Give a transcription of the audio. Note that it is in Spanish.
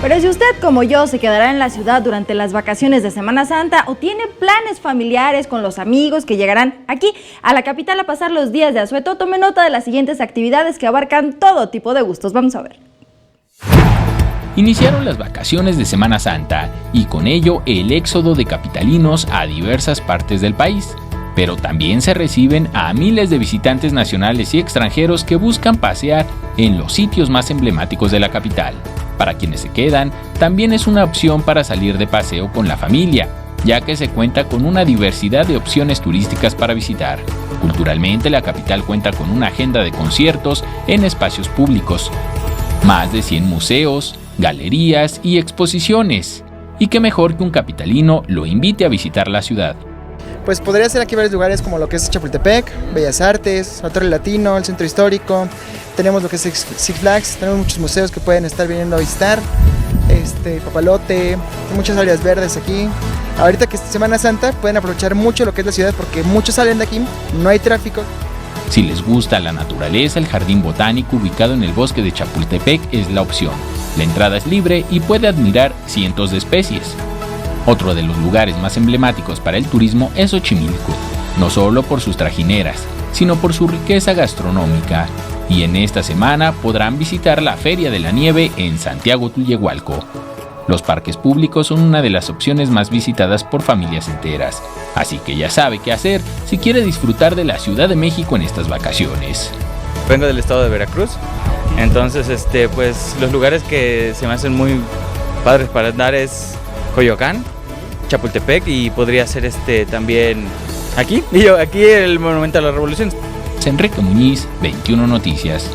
Pero si usted, como yo, se quedará en la ciudad durante las vacaciones de Semana Santa o tiene planes familiares con los amigos que llegarán aquí a la capital a pasar los días de asueto, tome nota de las siguientes actividades que abarcan todo tipo de gustos. Vamos a ver. Iniciaron las vacaciones de Semana Santa y con ello el éxodo de capitalinos a diversas partes del país. Pero también se reciben a miles de visitantes nacionales y extranjeros que buscan pasear en los sitios más emblemáticos de la capital. Para quienes se quedan, también es una opción para salir de paseo con la familia, ya que se cuenta con una diversidad de opciones turísticas para visitar. Culturalmente, la capital cuenta con una agenda de conciertos en espacios públicos, más de 100 museos, galerías y exposiciones. Y qué mejor que un capitalino lo invite a visitar la ciudad. Pues podría ser aquí varios lugares como lo que es Chapultepec, Bellas Artes, la Torre Latino, el Centro Histórico. Tenemos lo que es Six Flags, tenemos muchos museos que pueden estar viniendo a visitar. Papalote, muchas áreas verdes aquí. Ahorita que es Semana Santa pueden aprovechar mucho lo que es la ciudad porque muchos salen de aquí, no hay tráfico. Si les gusta la naturaleza, el jardín botánico ubicado en el bosque de Chapultepec es la opción. La entrada es libre y puede admirar cientos de especies. Otro de los lugares más emblemáticos para el turismo es Xochimilco, no solo por sus trajineras, sino por su riqueza gastronómica. Y en esta semana podrán visitar la Feria de la Nieve en Santiago Tullehualco. Los parques públicos son una de las opciones más visitadas por familias enteras, así que ya sabe qué hacer si quiere disfrutar de la Ciudad de México en estas vacaciones. Vengo del estado de Veracruz, entonces pues los lugares que se me hacen muy padres para andar es Coyoacán, Chapultepec y podría ser también aquí el Monumento a la Revolución. Enrique Muñiz, 21 Noticias.